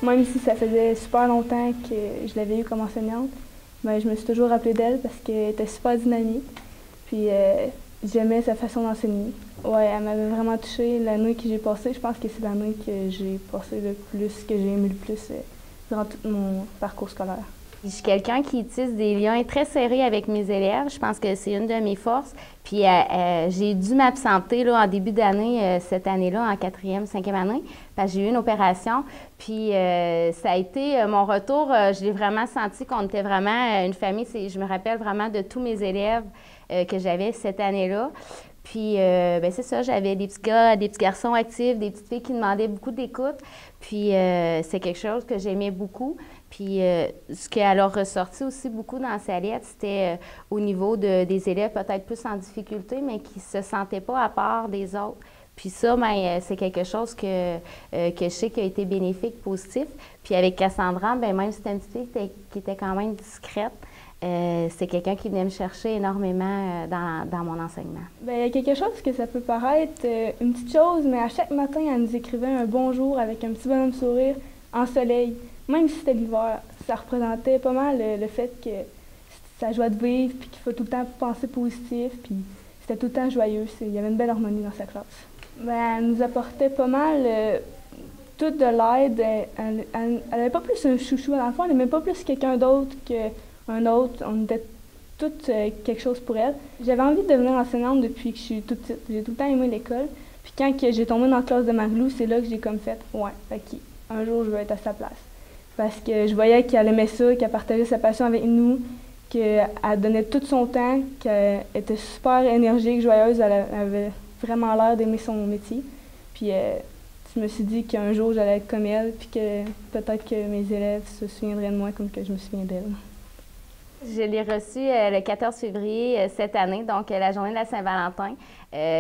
Même si ça faisait super longtemps que je l'avais eue comme enseignante, ben, je me suis toujours rappelée d'elle parce qu'elle était super dynamique. Puis j'aimais sa façon d'enseigner. Ouais, elle m'avait vraiment touchée. L'année que j'ai passée, je pense que c'est l'année que j'ai passé le plus, que j'ai aimé le plus durant tout mon parcours scolaire. Je suis quelqu'un qui tisse des liens très serrés avec mes élèves. Je pense que c'est une de mes forces. Puis j'ai dû m'absenter là, en début d'année, cette année-là, en 4e, 5e année, parce que j'ai eu une opération. Puis ça a été mon retour. Je l'ai vraiment senti qu'on était vraiment une famille. Je me rappelle vraiment de tous mes élèves que j'avais cette année-là. Puis, ben c'est ça, j'avais des petits gars, des petits garçons actifs, des petites filles qui demandaient beaucoup d'écoute. Puis, c'est quelque chose que j'aimais beaucoup. Puis, ce qu'elle a ressorti aussi beaucoup dans sa lettre, c'était au niveau des élèves peut-être plus en difficulté, mais qui ne se sentaient pas à part des autres. Puis ça, ben, c'est quelque chose que je sais qui a été bénéfique, positif. Puis avec Cassandra, ben, même si c'était une petite fille qui était quand même discrète, c'est quelqu'un qui venait me chercher énormément dans mon enseignement. Bien, il y a quelque chose que ça peut paraître une petite chose, mais à chaque matin, elle nous écrivait un bonjour avec un petit bonhomme sourire en soleil. Même si c'était l'hiver, ça représentait pas mal le fait que c'est sa joie de vivre, puis qu'il faut tout le temps penser positif, puis c'était tout le temps joyeux. Il y avait une belle harmonie dans sa classe. Bien, elle nous apportait pas mal toute de l'aide. Elle n'avait pas plus un chouchou dans le fond, elle n'aimait pas plus quelqu'un d'autre qu'un autre. On était toutes quelque chose pour elle. J'avais envie de devenir enseignante depuis que je suis toute petite. J'ai tout le temps aimé l'école. Puis quand j'ai tombé dans la classe de Marie-Lou, c'est là que j'ai comme fait « Ouais, OK, un jour je veux être à sa place ». Parce que je voyais qu'elle aimait ça, qu'elle partageait sa passion avec nous, qu'elle donnait tout son temps, qu'elle était super énergique, joyeuse, elle avait vraiment l'air d'aimer son métier. Puis je me suis dit qu'un jour j'allais être comme elle, puis que peut-être que mes élèves se souviendraient de moi comme que je me souviens d'elle. Je l'ai reçu le 14 février cette année, donc la journée de la Saint-Valentin.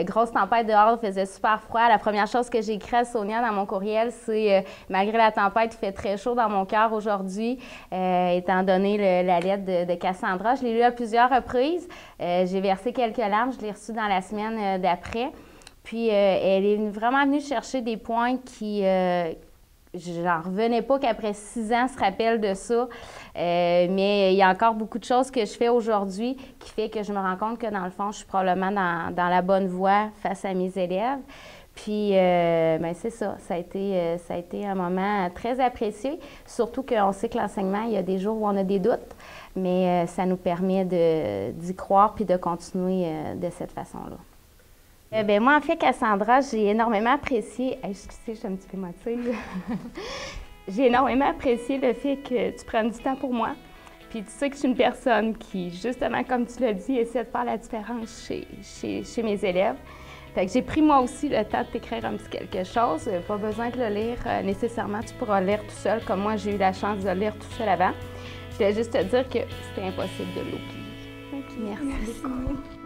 Grosse tempête dehors, il faisait super froid. La première chose que j'ai écrite à Sonia dans mon courriel, c'est malgré la tempête, il fait très chaud dans mon cœur aujourd'hui, étant donné la lettre de Cassandra. Je l'ai lu à plusieurs reprises. J'ai versé quelques larmes, je l'ai reçu dans la semaine d'après. Puis elle est vraiment venue chercher des points qui... J'en revenais pas qu'après 6 ans, se rappelle de ça. Mais il y a encore beaucoup de choses que je fais aujourd'hui qui fait que je me rends compte que, dans le fond, je suis probablement dans la bonne voie face à mes élèves. Puis, ben c'est ça. Ça a été un moment très apprécié. Surtout qu'on sait que l'enseignement, il y a des jours où on a des doutes, mais ça nous permet d'y croire puis de continuer de cette façon-là. Bien, moi, en fait, Cassandra, j'ai énormément apprécié... Excusez, je suis un petit peu émotive. J'ai énormément apprécié le fait que tu prennes du temps pour moi. Puis tu sais que je suis une personne qui, justement, comme tu l'as dit, essaie de faire la différence chez mes élèves. Fait que j'ai pris moi aussi le temps de t'écrire un petit quelque chose. Pas besoin de le lire nécessairement. Tu pourras le lire tout seul, comme moi, j'ai eu la chance de le lire tout seul avant. Je voulais juste te dire que c'était impossible de l'oublier. Merci beaucoup.